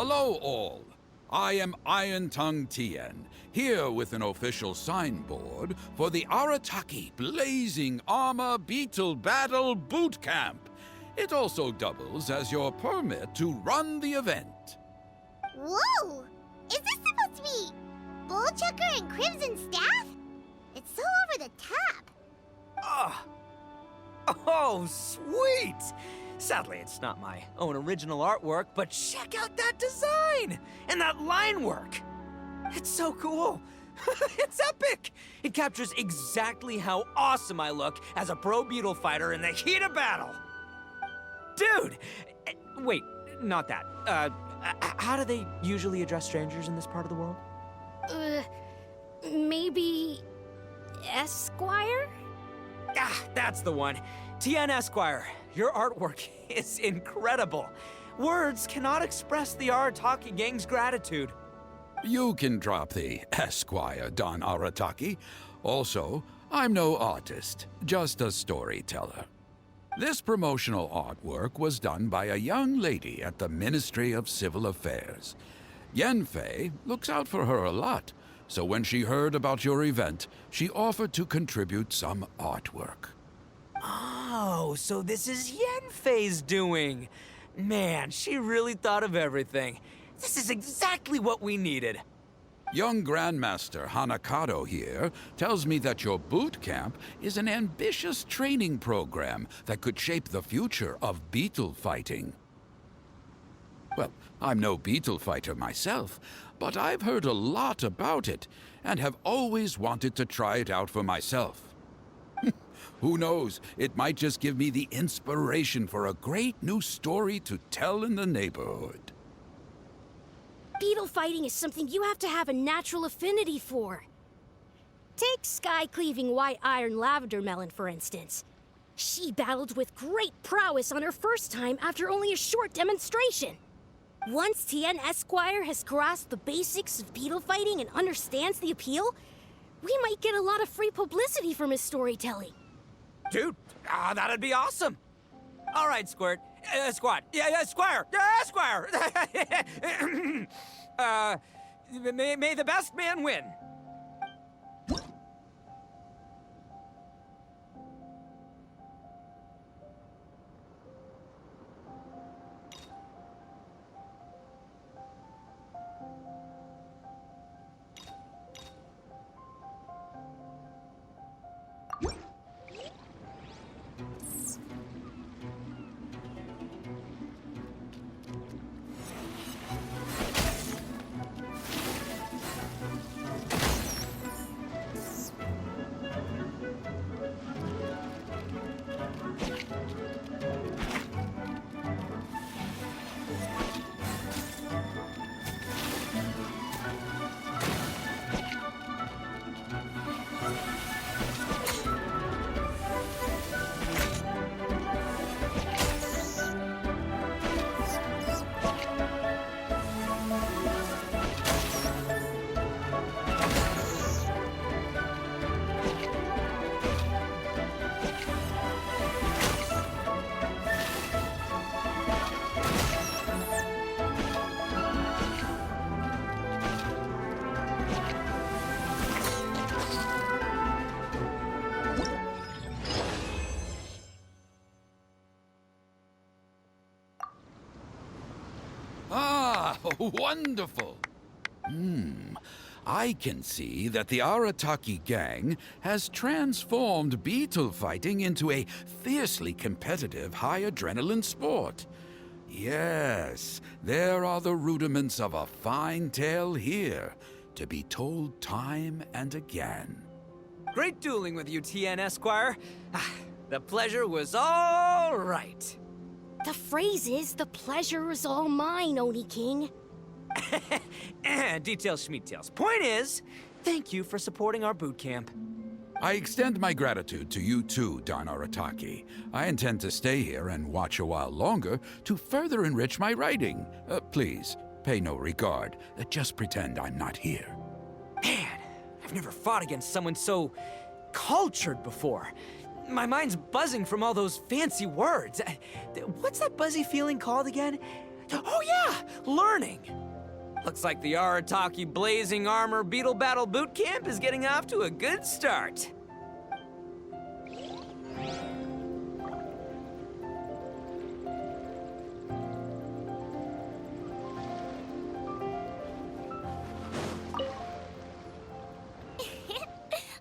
Hello all. I am Iron Tongue Tien, here with an official signboard for the Arataki Blazing Armor Beetle Battle Boot Camp. It also doubles as your permit to run the event. Whoa! Is this supposed to be Bullchucker and Crimson Staff? It's so over the top. Oh, sweet! Sadly, it's not my own original artwork, but check out that design! And that line work! It's so cool! It's epic! It captures exactly how awesome I look as a pro Beetle fighter in the heat of battle! Dude! Wait, not that. How do they usually address strangers in this part of the world? Maybe... Esquire? Ah, that's the one. Tien Esquire, your artwork is incredible. Words cannot express the Arataki gang's gratitude. You can drop the Esquire, Don Arataki. Also, I'm no artist, just a storyteller. This promotional artwork was done by a young lady at the Ministry of Civil Affairs. Yenfei looks out for her a lot, so when she heard about your event, she offered to contribute some artwork. Oh, so this is Yenfei's doing. Man, she really thought of everything. This is exactly what we needed. Young Grandmaster Hanakado here tells me that your boot camp is an ambitious training program that could shape the future of beetle fighting. Well, I'm no beetle fighter myself, but I've heard a lot about it and have always wanted to try it out for myself. Who knows, it might just give me the inspiration for a great new story to tell in the neighborhood. Beetle fighting is something you have to have a natural affinity for. Take sky-cleaving white iron lavender melon, for instance. She battled with great prowess on her first time after only a short demonstration. Once Tien Esquire has grasped the basics of beetle fighting and understands the appeal, we might get a lot of free publicity from his storytelling. Dude, that'd be awesome. All right, Squirt. Squad. Yeah, Squire. Squire. May the best man win. Ah, wonderful! I can see that the Arataki gang has transformed beetle fighting into a fiercely competitive high-adrenaline sport. Yes, there are the rudiments of a fine tale here, to be told time and again. Great dueling with you, Tien Esquire. The pleasure was all right. The phrase is, the pleasure is all mine, Oni King. Details, schmeetails. Point is, thank you for supporting our boot camp. I extend my gratitude to you too, Don Arataki. I intend to stay here and watch a while longer to further enrich my writing. Please, pay no regard. Just pretend I'm not here. Man, I've never fought against someone so cultured before. My mind's buzzing from all those fancy words. What's that buzzy feeling called again? Oh yeah, learning. Looks like the Arataki Blazing Armor Beetle Battle Boot Camp is getting off to a good start.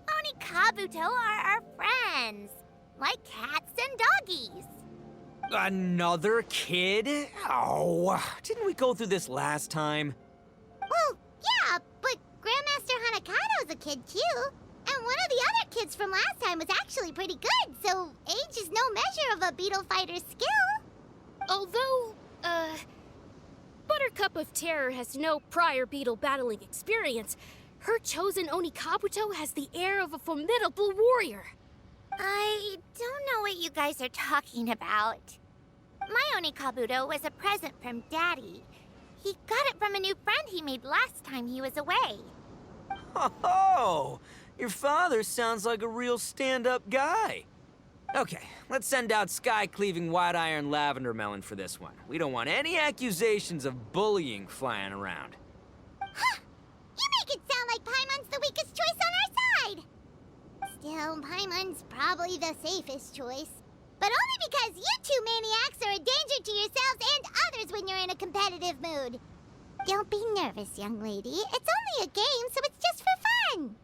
Onikabuto are our friends, like cats and doggies. Another kid? Oh, didn't we go through this last time? Well, yeah, but Grandmaster Hanakado's a kid too. And one of the other kids from last time was actually pretty good, so age is no measure of a beetle fighter's skill. Although, Buttercup of Terror has no prior beetle battling experience, her chosen Onikabuto has the air of a formidable warrior. I don't know what you guys are talking about. My Onikabuto was a present from Daddy. He got it from a new friend he made last time he was away. Oh, your father sounds like a real stand-up guy. Okay, let's send out sky-cleaving white-iron lavender melon for this one. We don't want any accusations of bullying flying around. Huh! You make it sound like Paimon's the weakest choice on our side! Still, Paimon's probably the safest choice. But only because you two maniacs are a danger to yourselves and others when you're in a competitive mood. Don't be nervous, young lady. It's only a game, so it's just for fun.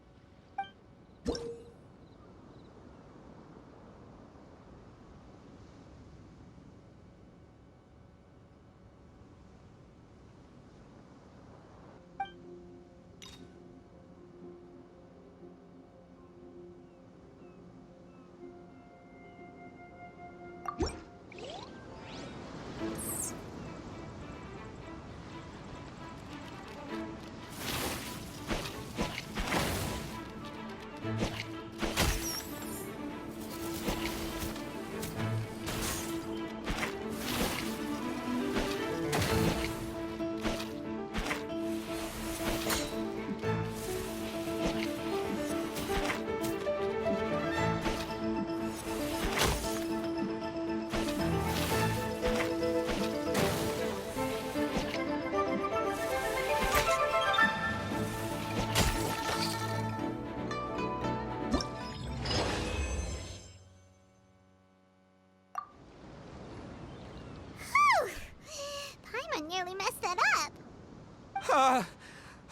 Paimon nearly messed that up.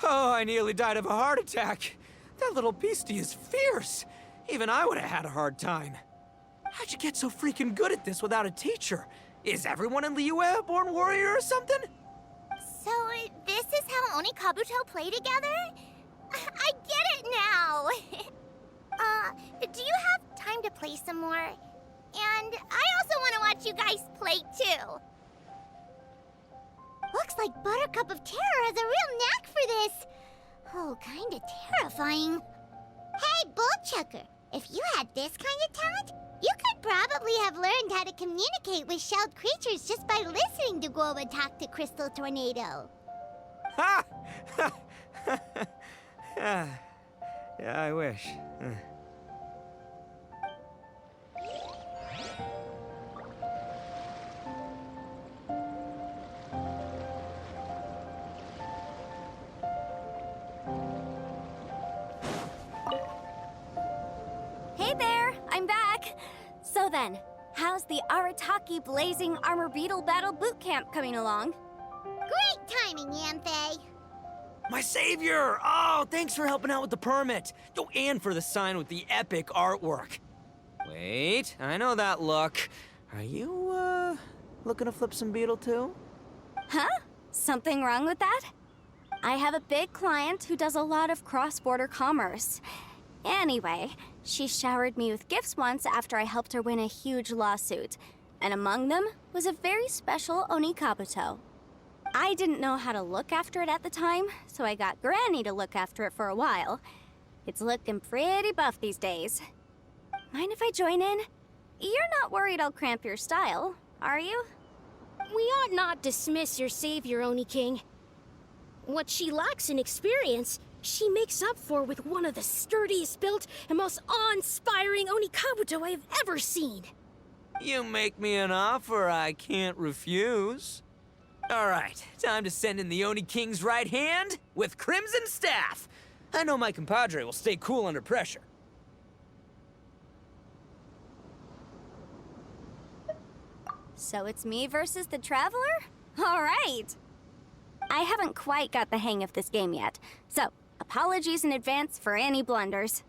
Oh, I nearly died of a heart attack. That little beastie is fierce. Even I would have had a hard time. How'd you get so freaking good at this without a teacher? Is everyone in Liyue a born warrior or something? So, this is how Onikabuto play together? I get it now! Do you have time to play some more? And I also want to watch you guys play, too. Looks like Buttercup of Terror has a real knack for this. Oh, kinda terrifying. Hey, Bullchucker, if you had this kind of talent, you could probably have learned how to communicate with shelled creatures just by listening to Guoba talk to Crystal Tornado. Ha! Yeah, I wish. Hey there, I'm back. So then, how's the Arataki Blazing Armor Beetle Battle Boot Camp coming along? Great timing, Yanthe. My savior! Oh, thanks for helping out with the permit. Oh, and for the sign with the epic artwork. Wait, I know that look. Are you, looking to flip some Beetle too? Huh? Something wrong with that? I have a big client who does a lot of cross-border commerce. Anyway, she showered me with gifts once after I helped her win a huge lawsuit. And among them was a very special Onikabuto. I didn't know how to look after it at the time, so I got Granny to look after it for a while. It's looking pretty buff these days. Mind if I join in? You're not worried I'll cramp your style, are you? We ought not dismiss your savior, Oni King. What she lacks in experience, she makes up for with one of the sturdiest built and most awe-inspiring Onikabuto I have ever seen. You make me an offer I can't refuse. All right, time to send in the Oni King's right hand with Crimson Staff. I know my compadre will stay cool under pressure. So it's me versus the Traveler? All right. I haven't quite got the hang of this game yet, so apologies in advance for any blunders.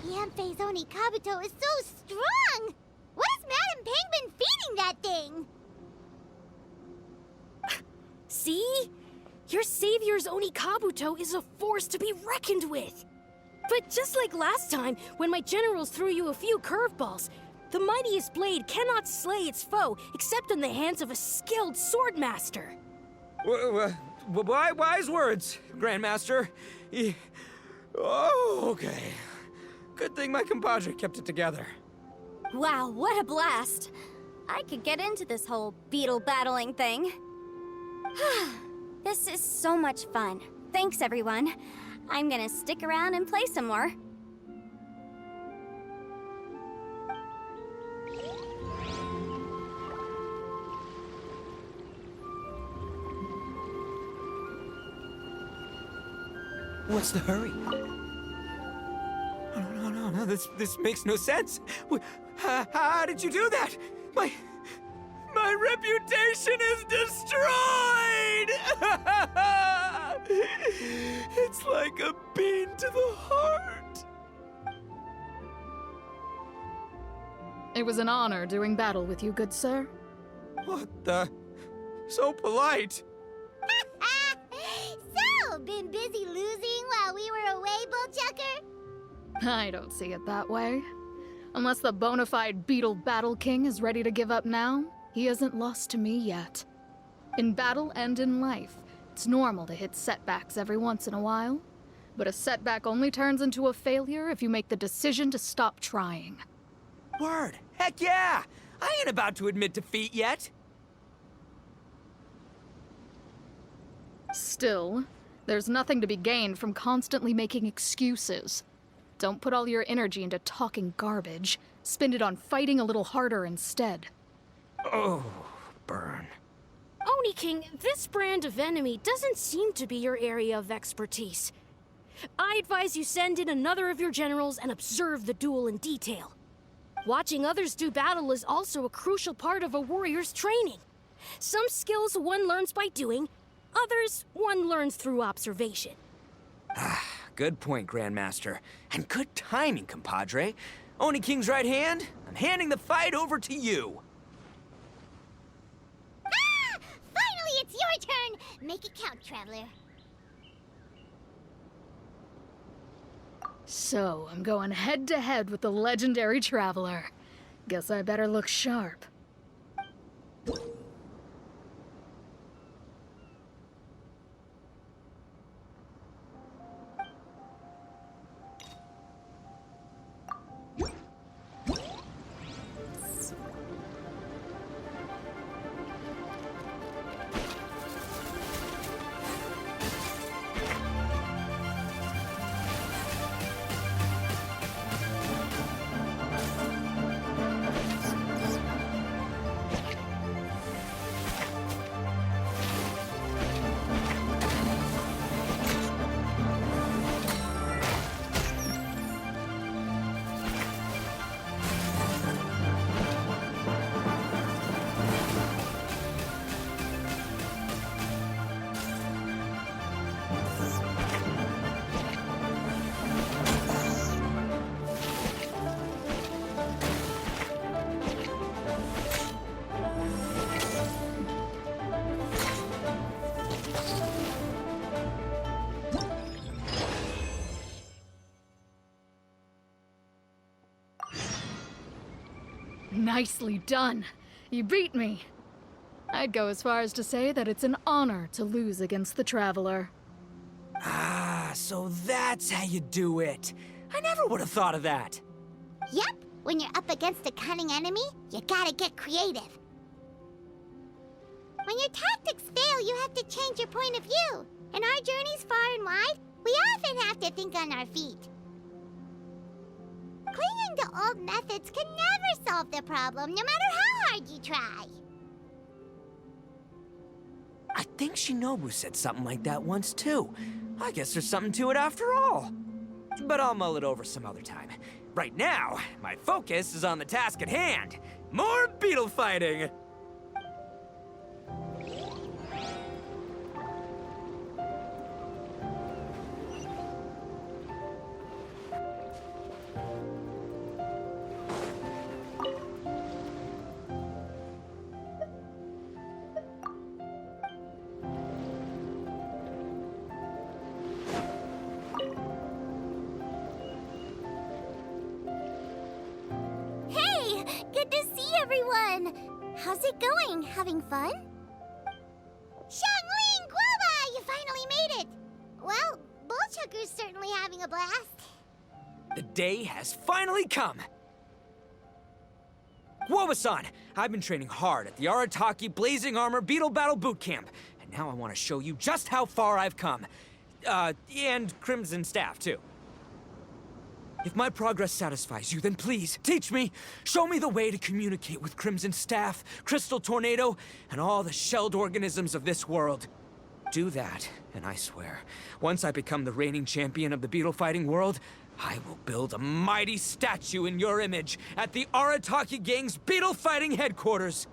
Yanfei's Oni Kabuto is so strong! What is Madam Penguin feeding that thing? See? Your savior's Oni Kabuto is a force to be reckoned with. But just like last time, when my generals threw you a few curveballs, the mightiest blade cannot slay its foe except in the hands of a skilled swordmaster. Wise words, Grandmaster. Oh, okay. Good thing my compadre kept it together. Wow, what a blast! I could get into this whole beetle battling thing. This is so much fun. Thanks, everyone. I'm gonna stick around and play some more. What's the hurry? No, this makes no sense. How did you do that? My reputation is destroyed! It's like a bean to the heart. It was an honor doing battle with you, good sir. What the? So polite. So, been busy losing while we were away, Bullchucker? I don't see it that way. Unless the bona fide Beetle Battle King is ready to give up now, he hasn't lost to me yet. In battle and in life, it's normal to hit setbacks every once in a while. But a setback only turns into a failure if you make the decision to stop trying. Word. Heck yeah! I ain't about to admit defeat yet. Still, there's nothing to be gained from constantly making excuses. Don't put all your energy into talking garbage. Spend it on fighting a little harder instead. Oh, burn. Oni King, this brand of enemy doesn't seem to be your area of expertise. I advise you send in another of your generals and observe the duel in detail. Watching others do battle is also a crucial part of a warrior's training. Some skills one learns by doing, others one learns through observation. Good point, Grandmaster. And good timing, compadre. Oni King's right hand, I'm handing the fight over to you. Ah! Finally, it's your turn! Make it count, Traveler. So, I'm going head-to-head with the legendary Traveler. Guess I better look sharp. Nicely done. You beat me. I'd go as far as to say that it's an honor to lose against the Traveler. Ah, so that's how you do it. I never would have thought of that. Yep, when you're up against a cunning enemy, you gotta get creative. When your tactics fail, you have to change your point of view. In our journeys far and wide, we often have to think on our feet. Clinging to old methods can never solve the problem, no matter how hard you try. I think Shinobu said something like that once, too. I guess there's something to it after all. But I'll mull it over some other time. Right now, my focus is on the task at hand. More beetle fighting! Hey, good to see everyone. How's it going? Having fun? Xiangling Guoba, you finally made it. Well, Bullchucker's certainly having a blast. The day has finally come! Guoba-san, I've been training hard at the Arataki Blazing Armor Beetle Battle Boot Camp, and now I want to show you just how far I've come. And Crimson Staff, too. If my progress satisfies you, then please, teach me! Show me the way to communicate with Crimson Staff, Crystal Tornado, and all the shelled organisms of this world. Do that, and I swear, once I become the reigning champion of the beetle fighting world, I will build a mighty statue in your image at the Arataki Gang's beetle fighting headquarters.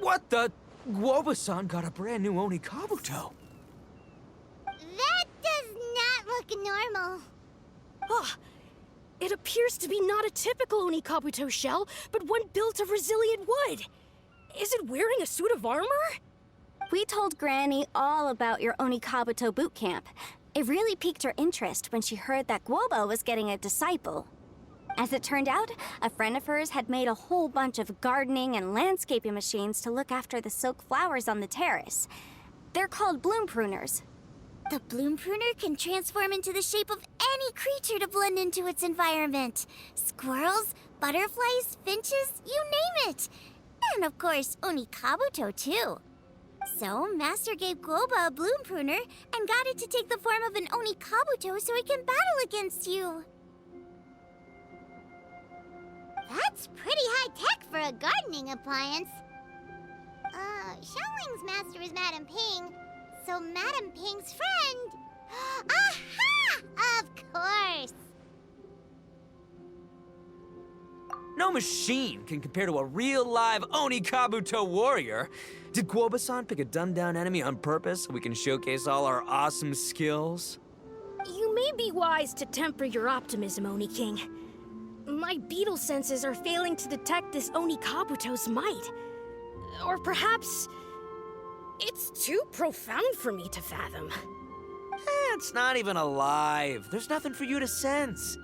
What the? Guoba-san got a brand new Oni Kabuto. That does not look normal. Ah, it appears to be not a typical Onikabuto shell, but one built of resilient wood. Is it wearing a suit of armor? We told Granny all about your Onikabuto boot camp. It really piqued her interest when she heard that Guoba was getting a disciple. As it turned out, a friend of hers had made a whole bunch of gardening and landscaping machines to look after the silk flowers on the terrace. They're called bloom pruners. The bloom pruner can transform into the shape of any creature to blend into its environment. Squirrels, butterflies, finches, you name it. And of course, Onikabuto too. So, Master gave Guoba a bloom pruner and got it to take the form of an Onikabuto so it can battle against you. That's pretty high-tech for a gardening appliance. Xiangling's master is Madame Ping, so Madame Ping's friend... Aha! Of course! No machine can compare to a real live Oni Kabuto warrior. Did Guoba-san pick a dumbed-down enemy on purpose so we can showcase all our awesome skills? You may be wise to temper your optimism, Oni King. My beetle senses are failing to detect this Onikabuto's might. Or perhaps... it's too profound for me to fathom. It's not even alive. There's nothing for you to sense.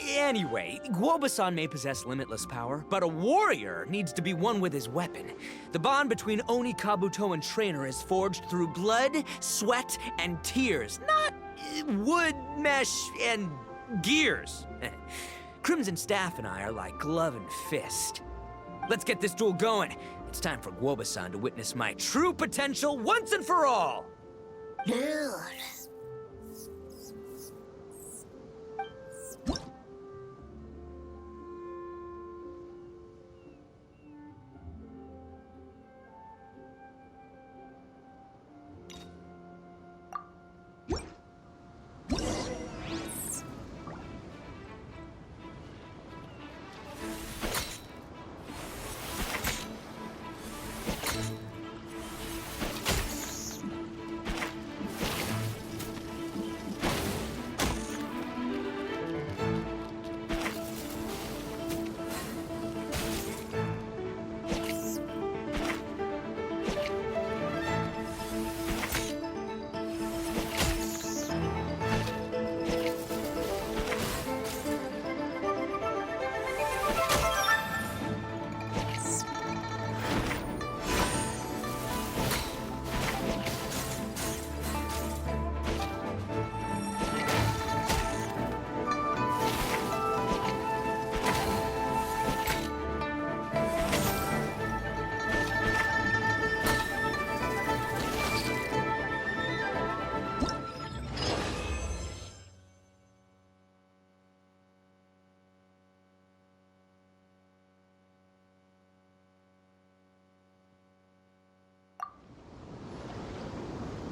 Anyway, Guoba-san may possess limitless power, but a warrior needs to be one with his weapon. The bond between Oni Kabuto and trainer is forged through blood, sweat, and tears, not wood, mesh, and gears. Crimson Staff and I are like glove and fist. Let's get this duel going. It's time for Guoba-san to witness my true potential once and for all.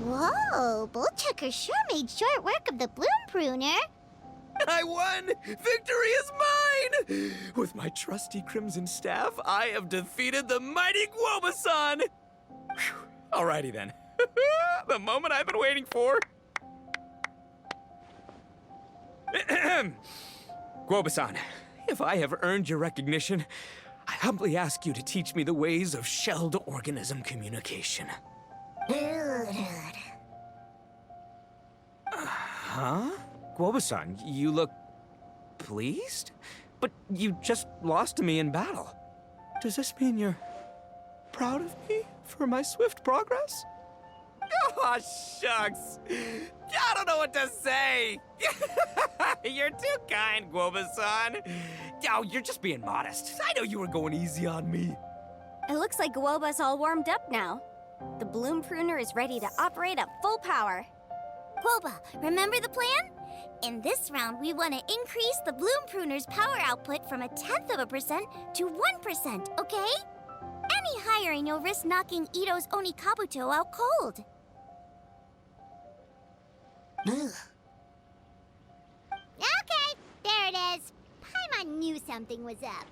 Whoa, Bullchucker sure made short work of the Bloom Pruner. I won! Victory is mine! With my trusty crimson staff, I have defeated the mighty Guobasan! Whew. Alrighty then. The moment I've been waiting for. Guobasan, if I have earned your recognition, I humbly ask you to teach me the ways of shelled organism communication. Huh? Guobasan, you look pleased? But you just lost to me in battle. Does this mean you're proud of me for my swift progress? Oh, shucks. I don't know what to say. You're too kind, Guobasan. Oh, you're just being modest. I know you were going easy on me. It looks like Guoba's all warmed up now. The Bloom Pruner is ready to operate at full power. Guoba, remember the plan? In this round, we want to increase the Bloom Pruner's power output from 0.1% to 1%, okay? Any higher and you'll risk knocking Ito's Onikabuto out cold. Okay, there it is. Paimon knew something was up.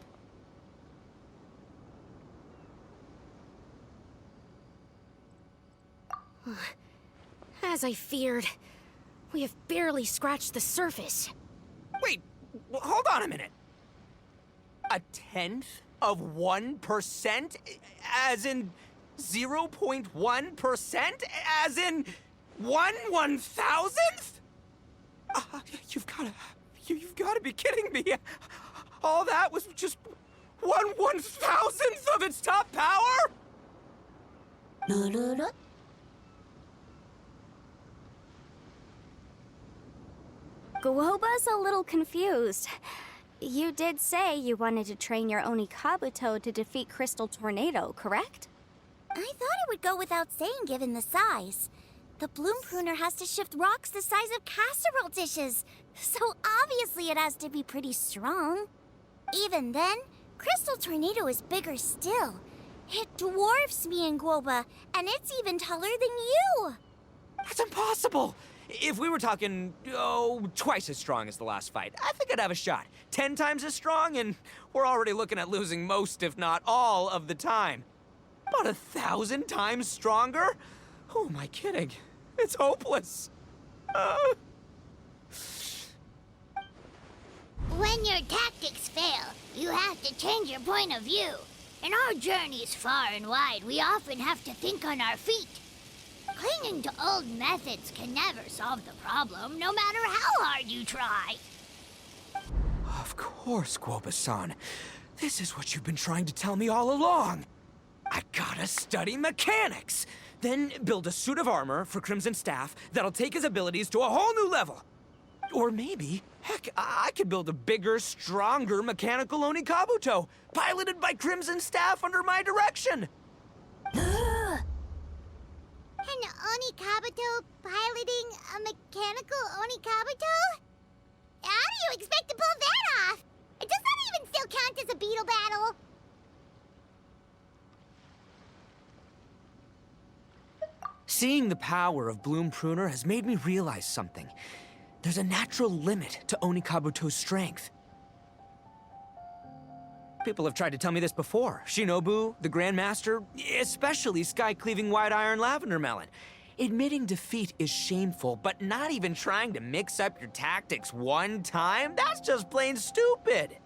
As I feared, we have barely scratched the surface. Wait, hold on a minute. 0.1%? As in 0.1%? As in 1/1000th? You've gotta be kidding me. All that was just 1/1000th of its top power? Guoba's a little confused. You did say you wanted to train your Onikabuto to defeat Crystal Tornado, correct? I thought it would go without saying given the size. The Bloom Pruner has to shift rocks the size of casserole dishes, so obviously it has to be pretty strong. Even then, Crystal Tornado is bigger still. It dwarfs me and Guoba, and it's even taller than you. That's impossible! If we were talking, twice as strong as the last fight, I think I'd have a shot. 10 times as strong, and we're already looking at losing most, if not all, of the time. About 1,000 times stronger? Who am I kidding? It's hopeless. When your tactics fail, you have to change your point of view. In our journeys far and wide, we often have to think on our feet. Clinging to old methods can never solve the problem, no matter how hard you try. Of course, Guoba-san. This is what you've been trying to tell me all along. I gotta study mechanics, then build a suit of armor for Crimson Staff that'll take his abilities to a whole new level. Or maybe, heck, I could build a bigger, stronger mechanical Onikabuto, piloted by Crimson Staff under my direction. An Onikabuto piloting a mechanical Onikabuto? How do you expect to pull that off? Does that even still count as a Beetle battle? Seeing the power of Bloom Pruner has made me realize something. There's a natural limit to Onikabuto's strength. People have tried to tell me this before. Shinobu, the Grandmaster, especially Sky-Cleaving White Iron Lavender Melon. Admitting defeat is shameful, but not even trying to mix up your tactics one time? That's just plain stupid.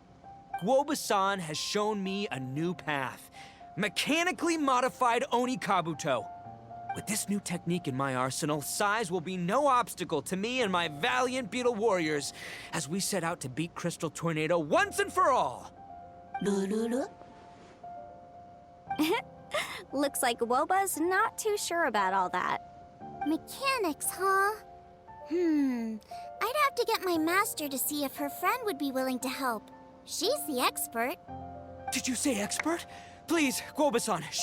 Guoba-san has shown me a new path. Mechanically modified Onikabuto. With this new technique in my arsenal, size will be no obstacle to me and my valiant Beetle warriors as we set out to beat Crystal Tornado once and for all. Looks like Guoba's not too sure about all that. Mechanics, huh? I'd have to get my master to see if her friend would be willing to help. She's the expert. Did you say expert? Please, Guoba-san, show